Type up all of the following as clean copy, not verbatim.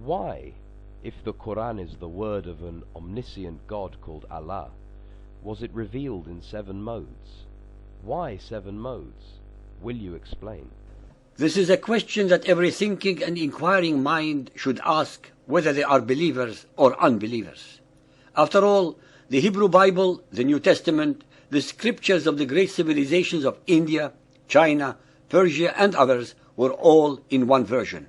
Why, if the Quran is the word of an omniscient God called Allah, was it revealed in 7 modes? Why 7 modes? Will you explain? This is a question that every thinking and inquiring mind should ask, whether they are believers or unbelievers. After all, the Hebrew Bible, the New Testament, the scriptures of the great civilizations of India, China, Persia, and others were all in one version.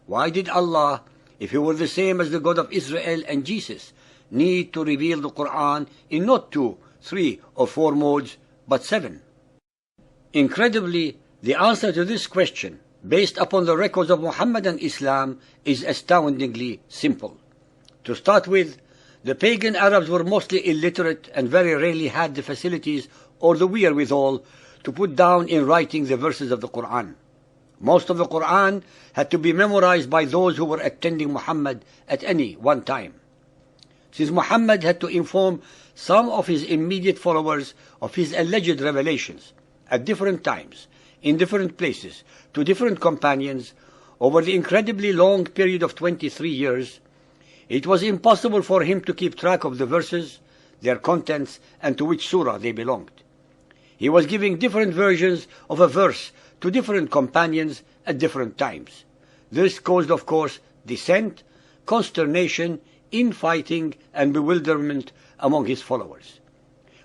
Why did Allah, if He were the same as the God of Israel and Jesus, need to reveal the Quran in not 2, 3, or 4 modes, but 7? Incredibly, the answer to this question, based upon the records of Muhammad and Islam, is astoundingly simple. To start with, the pagan Arabs were mostly illiterate and very rarely had the facilities or the wherewithal to put down in writing the verses of the Quran. Most of the Quran had to be memorized by those who were attending Muhammad at any one time. Since Muhammad had to inform some of his immediate followers of his alleged revelations at different times, in different places, to different companions, over the incredibly long period of 23 years, it was impossible for him to keep track of the verses, their contents, and to which surah they belonged. He was giving different versions of a verse to different companions at different times. This caused, of course, dissent, consternation, infighting, and bewilderment among his followers.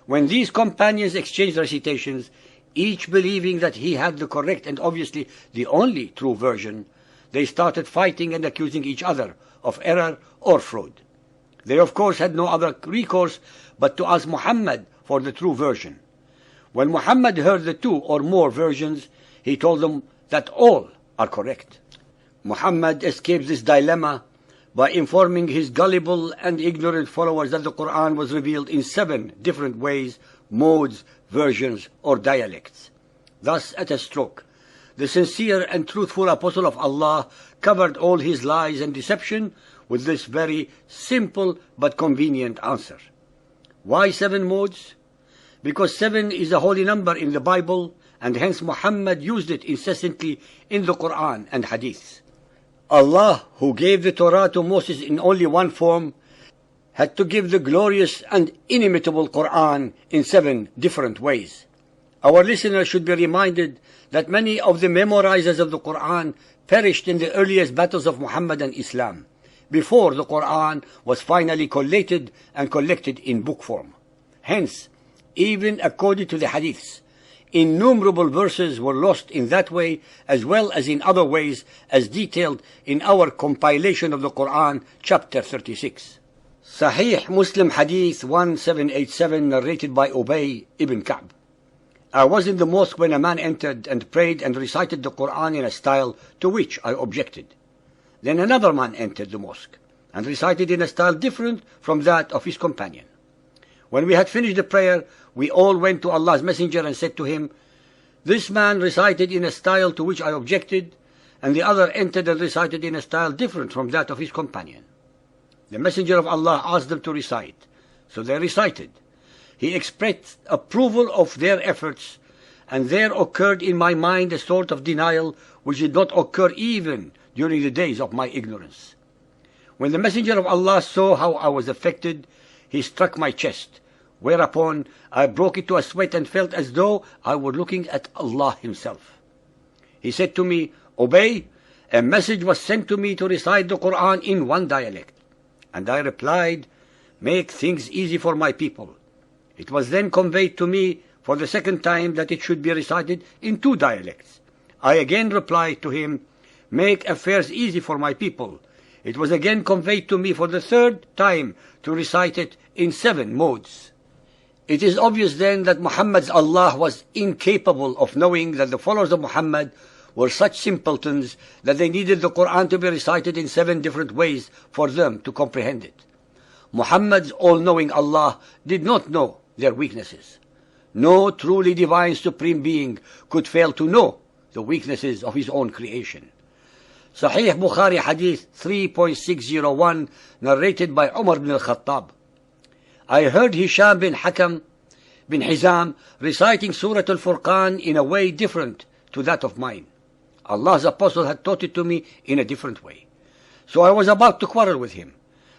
When these companions exchanged recitations, each believing that he had the correct and obviously the only true version, they started fighting and accusing each other of error or fraud. They of course had no other recourse but to ask Muhammad for the true version. When Muhammad heard the 2 or more versions, he told them that all are correct. Muhammad escaped this dilemma by informing his gullible and ignorant followers that the Quran was revealed in 7 different ways, modes, versions, or dialects. Thus, at a stroke, the sincere and truthful apostle of Allah covered all his lies and deception with this very simple but convenient answer. Why 7 modes? Because 7 is a holy number in the Bible, and hence Muhammad used it incessantly in the Quran and Hadith. Allah, who gave the Torah to Moses in only one form, had to give the glorious and inimitable Quran in 7 different ways. Our listeners should be reminded that many of the memorizers of the Quran perished in the earliest battles of Muhammad and Islam, before the Quran was finally collated and collected in book form. Hence, even according to the Hadiths, innumerable verses were lost in that way as well as in other ways, as detailed in our compilation of the Quran, chapter 36. Sahih Muslim Hadith 1787, narrated by Ubay ibn Ka'b. I was in the mosque when a man entered and prayed and recited the Quran in a style to which I objected. Then another man entered the mosque and recited in a style different from that of his companion. When we had finished the prayer, we all went to Allah's Messenger and said to him, "This man recited in a style to which I objected, and the other entered and recited in a style different from that of his companion." The Messenger of Allah asked them to recite, so they recited. He expressed approval of their efforts, and there occurred in my mind a sort of denial which did not occur even during the days of my ignorance. When the Messenger of Allah saw how I was affected, he struck my chest, whereupon I broke into a sweat and felt as though I were looking at Allah Himself. He said to me, "Obey, a message was sent to me to recite the Quran in one dialect." And I replied, "Make things easy for my people." It was then conveyed to me for the second time that it should be recited in 2 dialects. I again replied to him, "Make affairs easy for my people." It was again conveyed to me for the 3rd time to recite it in 7 modes. It is obvious then that Muhammad's Allah was incapable of knowing that the followers of Muhammad were such simpletons that they needed the Quran to be recited in 7 different ways for them to comprehend it. Muhammad's all-knowing Allah did not know their weaknesses. No truly divine supreme being could fail to know the weaknesses of his own creation. Sahih Bukhari Hadith 3.601, narrated by Umar ibn al-Khattab. I heard Hisham bin Hakam bin Hizam reciting Surah Al-Furqan in a way different to that of mine. Allah's Apostle had taught it to me in a different way. So I was about to quarrel with him,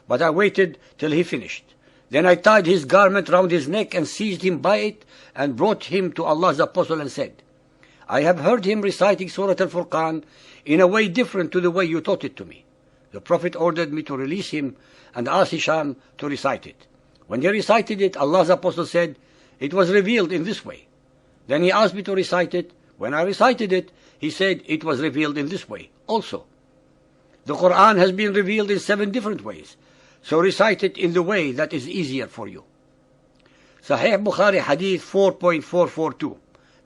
but I waited till he finished. Then I tied his garment round his neck and seized him by it and brought him to Allah's Apostle and said, I have heard him reciting Surah Al-Furqan in a way different to the way you taught it to me. The Prophet ordered me to release him and asked Hisham to recite it. When he recited it, Allah's Apostle said, it was revealed in this way. Then he asked me to recite it. When I recited it, he said, it was revealed in this way also. The Quran has been revealed in 7 different ways, so recite it in the way that is easier for you. Sahih Bukhari Hadith 4.442,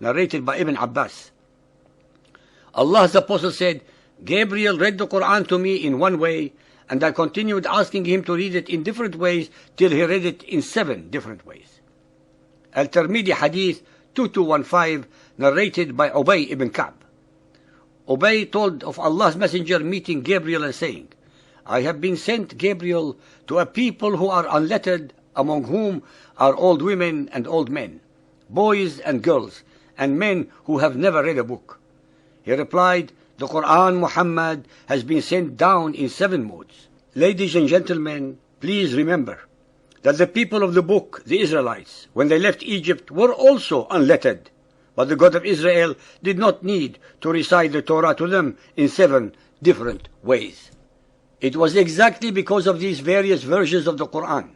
narrated by Ibn Abbas. Allah's Apostle said, Gabriel read the Quran to me in one way, and I continued asking him to read it in different ways till he read it in 7 different ways. Al-Tirmidhi Hadith 2215, narrated by Ubay ibn Ka'b. Ubay told of Allah's Messenger meeting Gabriel and saying, I have been sent, Gabriel, to a people who are unlettered, among whom are old women and old men, boys and girls, and men who have never read a book. He replied, the Quran, Muhammad, has been sent down in 7 modes. Ladies and gentlemen, please remember that the people of the book, the Israelites, when they left Egypt, were also unlettered. But the God of Israel did not need to recite the Torah to them in 7 different ways. It was exactly because of these various versions of the Quran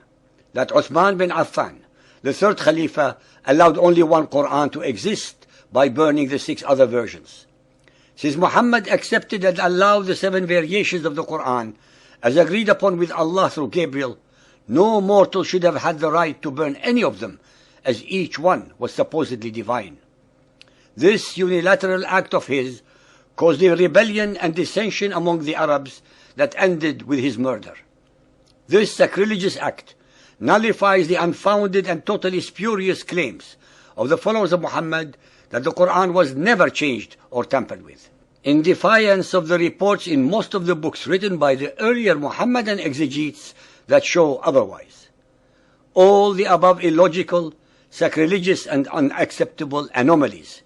that Uthman bin Affan, the 3rd Khalifa, allowed only one Quran to exist by burning the 6 other versions. Since Muhammad accepted and allowed the 7 variations of the Quran as agreed upon with Allah through Gabriel, no mortal should have had the right to burn any of them, as each one was supposedly divine. This unilateral act of his caused a rebellion and dissension among the Arabs that ended with his murder. This sacrilegious act nullifies the unfounded and totally spurious claims of the followers of Muhammad that the Quran was never changed or tampered with, in defiance of the reports in most of the books written by the earlier Muhammadan exegetes that show otherwise. All the above illogical, sacrilegious and unacceptable anomalies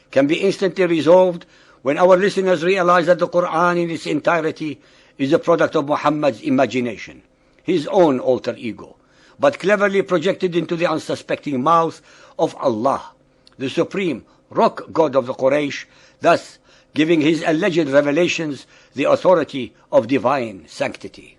can be instantly resolved when our listeners realize that the Quran in its entirety is a product of Muhammad's imagination, his own alter ego, but cleverly projected into the unsuspecting mouth of Allah, the supreme rock god of the Quraysh, thus giving his alleged revelations the authority of divine sanctity.